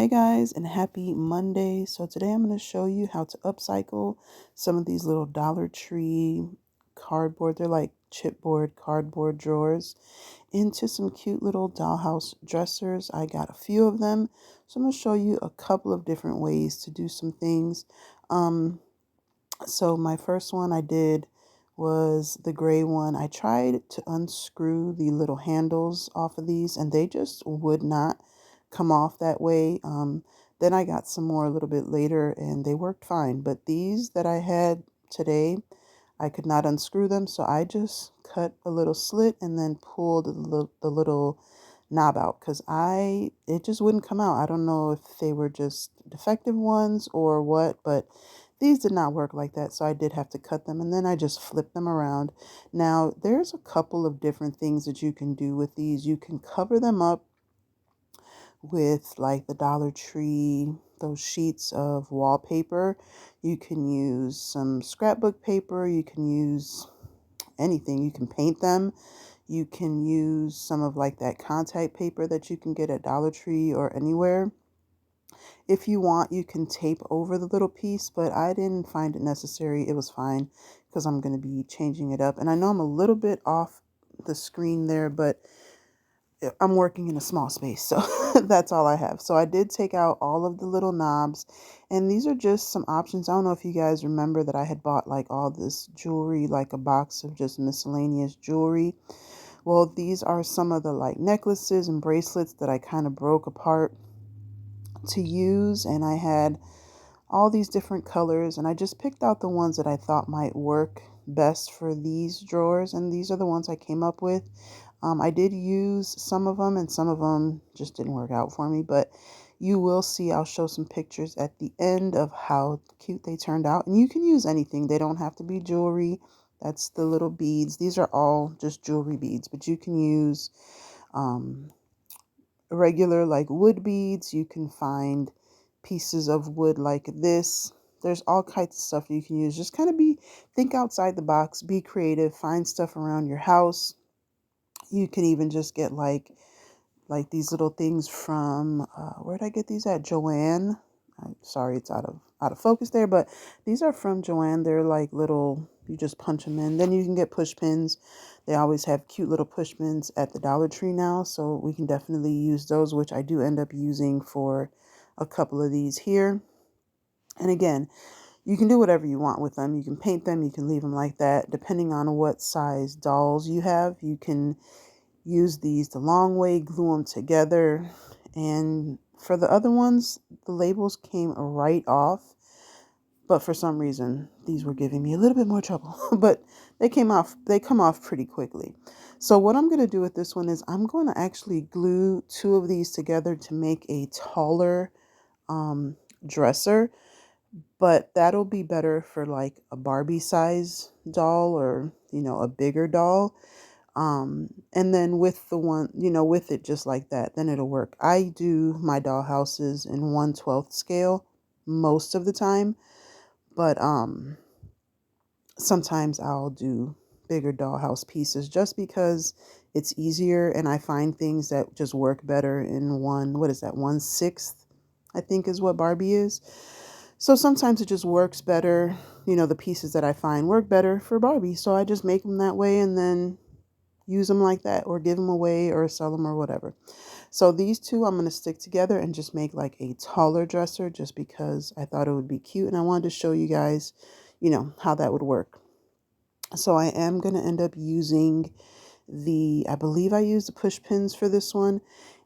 Hey guys, and happy Monday. So today I'm going to show you how to upcycle some of these little Dollar Tree cardboard, they're like chipboard cardboard drawers, into some cute little dollhouse dressers. I got a few of them, so I'm going to show you a couple of different ways to do some things. So my first one I did was the gray one. I tried to unscrew the little handles off of these and they just would not come off that way. Then I got some more a little bit later and they worked fine. But these that I had today, I could not unscrew them. So I just cut a little slit and then pulled the little knob out because it just wouldn't come out. I don't know if they were just defective ones or what, but these did not work like that, so I did have to cut them, and then I just flipped them around. Now, there's a couple of different things that you can do with these. You can cover them up with like the Dollar Tree, those sheets of wallpaper. You can use some scrapbook paper. You can use anything. You can paint them. You can use some of like that contact paper that you can get at Dollar Tree or anywhere. If you want, you can tape over the little piece, but I didn't find it necessary. It was fine because I'm going to be changing it up. And I know I'm a little bit off the screen there, but I'm working in a small space, so that's all I have. So I did take out all of the little knobs, and these are just some options. I don't know if you guys remember that I had bought like all this jewelry, like a box of just miscellaneous jewelry. Well, these are some of the like necklaces and bracelets that I kind of broke apart to use, and I had all these different colors, and I just picked out the ones that I thought might work best for these drawers, and these are the ones I came up with. I did use some of them and some of them just didn't work out for me, but you will see, I'll show some pictures at the end of how cute they turned out. And you can use anything, they don't have to be jewelry. That's the little beads, these are all just jewelry beads, but you can use um, regular like wood beads. You can find pieces of wood like this. There's all kinds of stuff you can use. Just kind of think outside the box, be creative, find stuff around your house. You can even just get like these little things from where did I get these at? Joann. I'm sorry, it's out of focus there, but these are from Joann. They're like little, you just punch them in. Then you can get push pins. They always have cute little push pins at the Dollar Tree now, so we can definitely use those, which I do end up using for a couple of these here. And again, you can do whatever you want with them. You can paint them, you can leave them like that. Depending on what size dolls you have, you can use these the long way, glue them together. And for the other ones, the labels came right off, but for some reason these were giving me a little bit more trouble. But they come off pretty quickly. So what I'm going to do with this one is I'm going to actually glue two of these together to make a taller dresser, but that'll be better for like a Barbie size doll, or a bigger doll. And then with the one, with it just like that, then it'll work. I do my doll houses in 1/12 scale most of the time, but sometimes I'll do bigger dollhouse pieces just because it's easier, and I find things that just work better in what is that, 1/6, I think is what Barbie is. So sometimes it just works better. The pieces that I find work better for Barbie. So I just make them that way and then use them like that, or give them away or sell them or whatever. So these two I'm going to stick together and just make like a taller dresser, just because I thought it would be cute and I wanted to show you guys, how that would work. So I am going to end up using I believe I used the push pins for this one.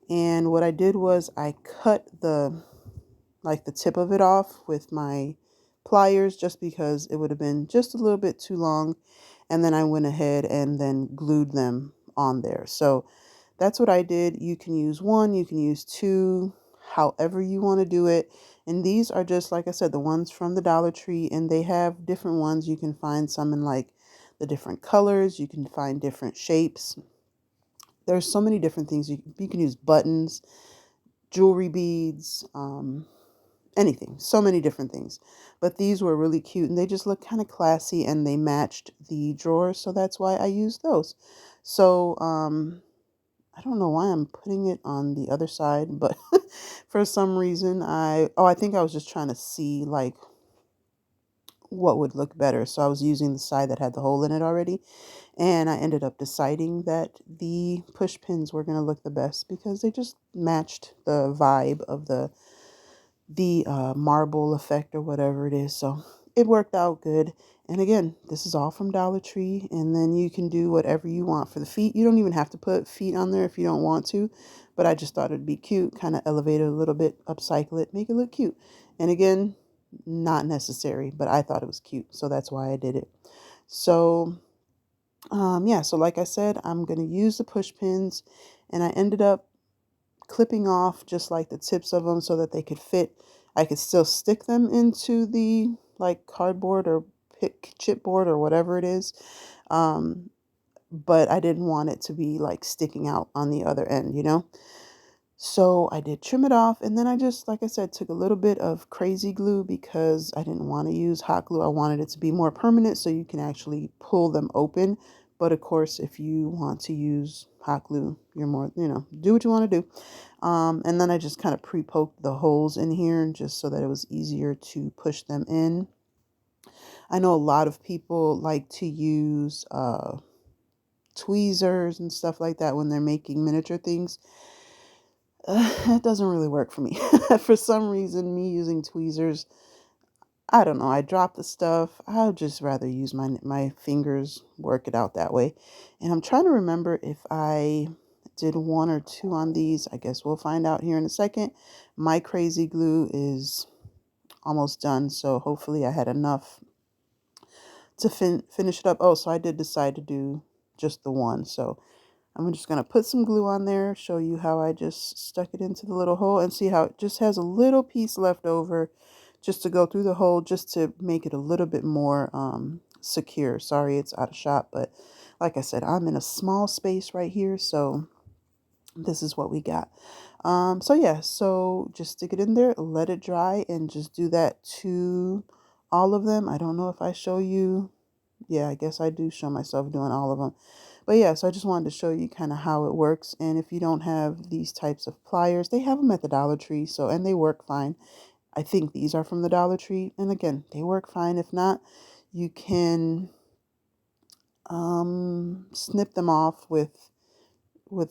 And what I did was I cut the tip of it off with my pliers, just because it would have been just a little bit too long. And then I went ahead and then glued them on there. So that's what I did. You can use one, you can use two, however you want to do it. And these are just, like I said, the ones from the Dollar Tree, and they have different ones. You can find some in like the different colors. You can find different shapes. There's so many different things. You can use buttons, jewelry beads, anything, so many different things. But these were really cute and they just look kind of classy, and they matched the drawers, so that's why I used those. So I don't know why I'm putting it on the other side, but for some reason I think I was just trying to see like what would look better. So I was using the side that had the hole in it already. And I ended up deciding that the push pins were going to look the best because they just matched the vibe of the marble effect or whatever it is. So it worked out good. And again, this is all from Dollar Tree. And then you can do whatever you want for the feet. You don't even have to put feet on there if you don't want to. But I just thought it'd be cute, kind of elevate it a little bit, upcycle it, make it look cute. And again, not necessary, but I thought it was cute. So that's why I did it. So yeah, so like I said, I'm going to use the push pins, and I ended up clipping off just like the tips of them so that they could fit. I could still stick them into the like cardboard or chipboard or whatever it is. Um, but I didn't want it to be like sticking out on the other end, you know? So I did trim it off, and then I just, like I said, took a little bit of crazy glue because I didn't want to use hot glue. I wanted it to be more permanent so you can actually pull them open. But of course, if you want to use hot glue, you're more, do what you want to do. And then I just kind of pre-poked the holes in here just so that it was easier to push them in. I know a lot of people like to use tweezers and stuff like that when they're making miniature things. It doesn't really work for me. For some reason, me using tweezers, I don't know. I drop the stuff. I'd just rather use my fingers, work it out that way. And I'm trying to remember if I did one or two on these. I guess we'll find out here in a second. My crazy glue is almost done, so hopefully I had enough to finish it up. Oh, so I did decide to do just the one. So I'm just going to put some glue on there, show you how I just stuck it into the little hole, and see how it just has a little piece left over just to go through the hole, just to make it a little bit more secure. Sorry, it's out of shot, but like I said, I'm in a small space right here, so this is what we got. So yeah, so just stick it in there, let it dry, and just do that to all of them. I don't know if I show you. Yeah, I guess I do show myself doing all of them. But yeah, so I just wanted to show you kind of how it works. And if you don't have these types of pliers, they have them at the Dollar Tree. So, and they work fine. I think these are from the Dollar Tree. And again, they work fine. If not, you can snip them off with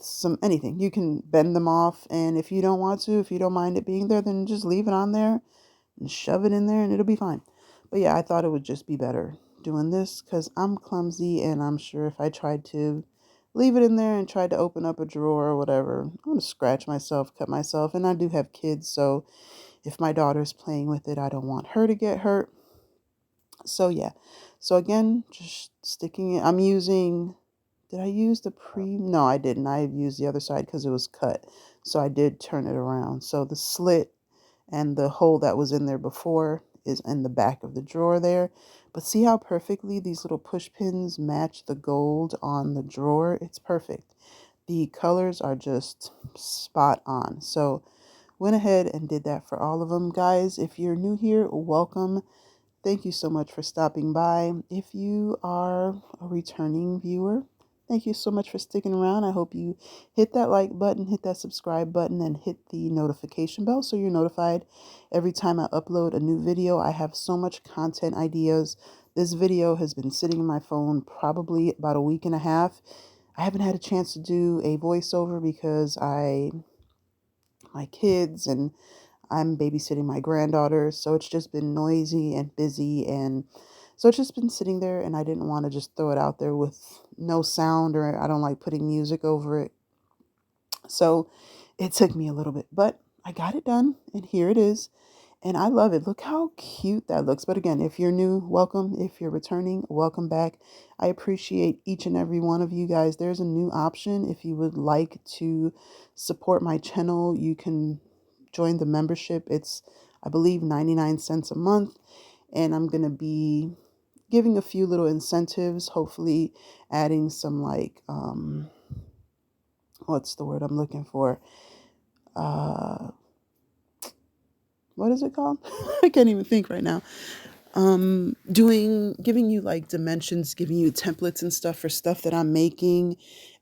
some anything. You can bend them off. And if you don't want to, if you don't mind it being there, then just leave it on there and shove it in there and it'll be fine. But yeah, I thought it would just be better doing this because I'm clumsy, and I'm sure if I tried to leave it in there and tried to open up a drawer or whatever, I'm going to scratch myself, cut myself. And I do have kids, so if my daughter's playing with it, I don't want her to get hurt. So yeah, so again, just sticking it. I'm using, did I use the no, I didn't. I used the other side because it was cut, so I did turn it around. So the slit and the hole that was in there before is in the back of the drawer there. But see how perfectly these little push pins match the gold on the drawer? It's perfect. The colors are just spot on. So went ahead and did that for all of them. Guys, if you're new here, welcome. Thank you so much for stopping by. If you are a returning viewer, thank you so much for sticking around. I hope you hit that like button, hit that subscribe button, and hit the notification bell so you're notified every time I upload a new video. I have so much content ideas. This video has been sitting in my phone probably about a week and a half. I haven't had a chance to do a voiceover because my kids, and I'm babysitting my granddaughter, so it's just been noisy and busy, and so it's just been sitting there, and I didn't want to just throw it out there with no sound, or I don't like putting music over it. So it took me a little bit, but I got it done, and here it is. And I love it. Look how cute that looks. But again, if you're new, welcome. If you're returning, welcome back. I appreciate each and every one of you guys. There's a new option. If you would like to support my channel, you can join the membership. It's, I believe, 99 cents a month. And I'm going to be giving a few little incentives, hopefully adding some like, what's the word I'm looking for? Uh, what is it called? I can't even think right now. giving you like dimensions, giving you templates and stuff for stuff that I'm making,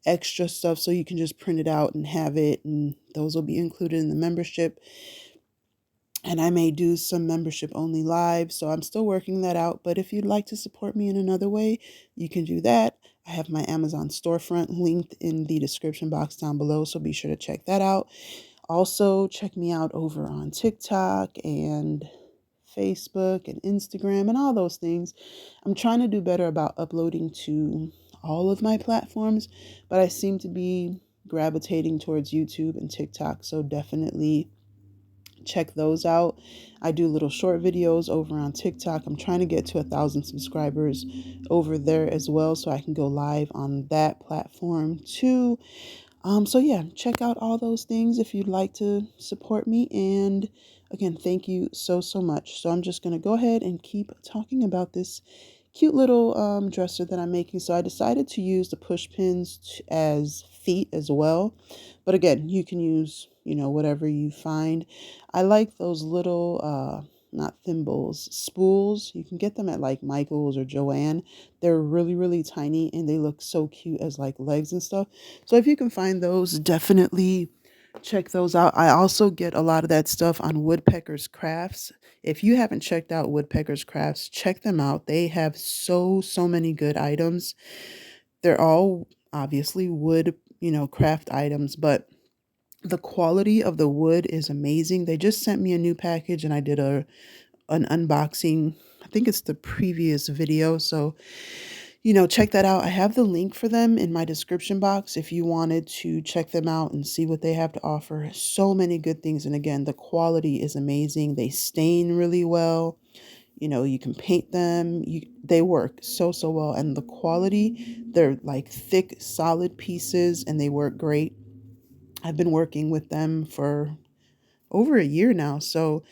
extra stuff so you can just print it out and have it, and those will be included in the membership. And I may do some membership only live, so I'm still working that out. But if you'd like to support me in another way, you can do that. I have my Amazon storefront linked in the description box down below, so be sure to check that out. Also, check me out over on TikTok and Facebook and Instagram and all those things. I'm trying to do better about uploading to all of my platforms, but I seem to be gravitating towards YouTube and TikTok, so definitely check those out. I do little short videos over on TikTok. I'm trying to get to 1,000 subscribers over there as well, so I can go live on that platform too. So yeah, check out all those things if you'd like to support me. And again, thank you so much. So I'm just gonna go ahead and keep talking about this cute little dresser that I'm making. So I decided to use the push pins as feet as well. But again, you can use, whatever you find. I like those little, not thimbles, spools. You can get them at like Michael's or Joann. They're really tiny and they look so cute as like legs and stuff. So if you can find those, definitely check those out. I also get a lot of that stuff on Woodpeckers Crafts. If you haven't checked out Woodpeckers Crafts, check them out. They have so many good items. They're all obviously wood, craft items, but the quality of the wood is amazing. They just sent me a new package and I did an unboxing. I think it's the previous video. So, check that out. I have the link for them in my description box if you wanted to check them out and see what they have to offer. So many good things. And again, the quality is amazing. They stain really well. You can paint them. They work so well. And the quality, they're like thick, solid pieces and they work great. I've been working with them for over a year now. So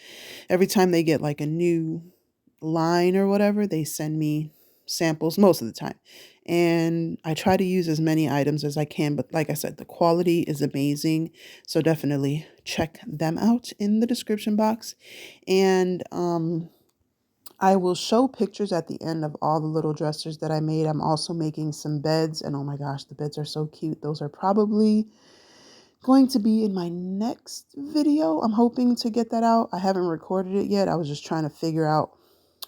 every time they get like a new line or whatever, they send me samples most of the time. And I try to use as many items as I can. But like I said, the quality is amazing. So definitely check them out in the description box. And I will show pictures at the end of all the little dressers that I made. I'm also making some beds. And oh my gosh, the beds are so cute. Those are probably going to be in my next video. I'm hoping to get that out. I haven't recorded it yet. I was just trying to figure out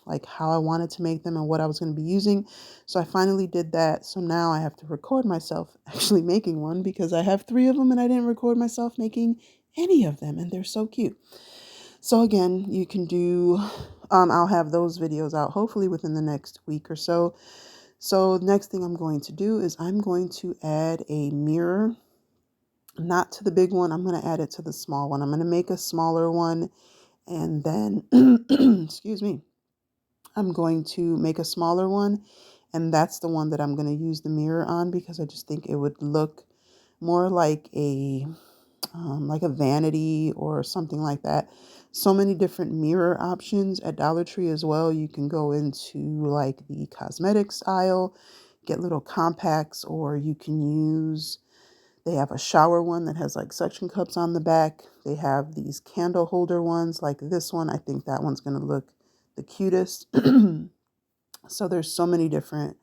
like how I wanted to make them and what I was going to be using. So I finally did that. So now I have to record myself actually making one because I have 3 of them and I didn't record myself making any of them and they're so cute. So again, you can do, I'll have those videos out hopefully within the next week or so. So next thing I'm going to do is I'm going to add a mirror, not to the big one. I'm going to add it to the small one. I'm going to make a smaller one and then, excuse me, I'm going to make a smaller one. And that's the one that I'm going to use the mirror on because I just think it would look more like a vanity or something like that. So many different mirror options at Dollar Tree as well. You can go into like the cosmetics aisle, get little compacts, or you can use, they have a shower one that has like suction cups on the back. They have these candle holder ones like this one. I think that one's going to look the cutest. So there's so many different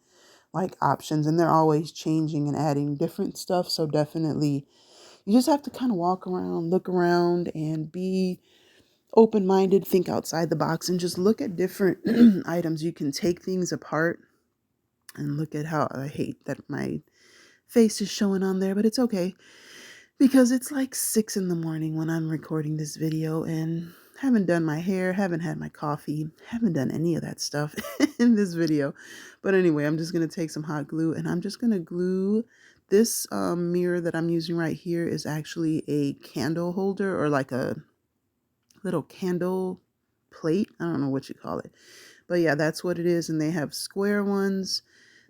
like options and they're always changing and adding different stuff. So definitely you just have to kind of walk around, look around and be open-minded, think outside the box and just look at different items. You can take things apart and look at how, I hate that my face is showing on there, but it's okay because it's like 6 in the morning when I'm recording this video and haven't done my hair, haven't had my coffee, haven't done any of that stuff in this video. But anyway, I'm just going to take some hot glue and I'm just going to glue this mirror that I'm using right here is actually a candle holder or like a little candle plate. I don't know what you call it. But yeah, that's what it is. And they have square ones.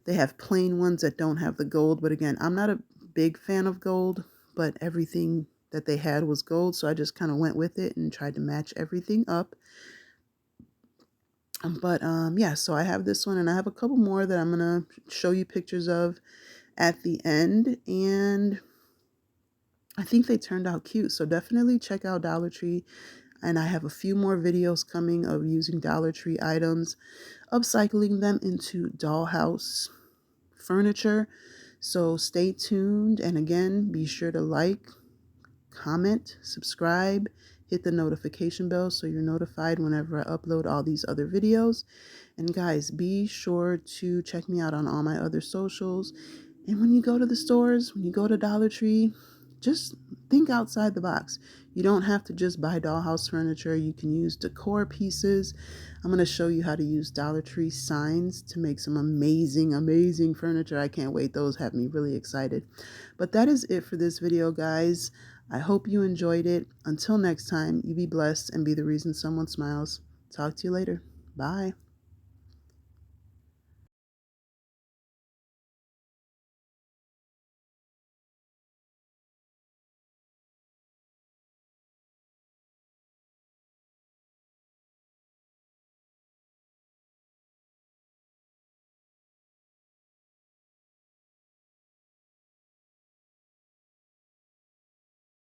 They have plain ones that don't have the gold. But again, I'm not a big fan of gold, but everything that they had was gold. So I just kind of went with it and tried to match everything up. But yeah, so I have this one and I have a couple more that I'm going to show you pictures of at the end. And I think they turned out cute. So definitely check out Dollar Tree. And I have a few more videos coming of using Dollar Tree items, upcycling them into dollhouse furniture. So stay tuned. And again, be sure to like, comment, subscribe, hit the notification bell so you're notified whenever I upload all these other videos. And guys, be sure to check me out on all my other socials. And when you go to the stores, when you go to Dollar Tree, just think outside the box. You don't have to just buy dollhouse furniture. You can use decor pieces. I'm going to show you how to use Dollar Tree signs to make some amazing, amazing furniture. I can't wait. Those have me really excited. But that is it for this video, guys. I hope you enjoyed it. Until next time, you be blessed and be the reason someone smiles. Talk to you later. Bye.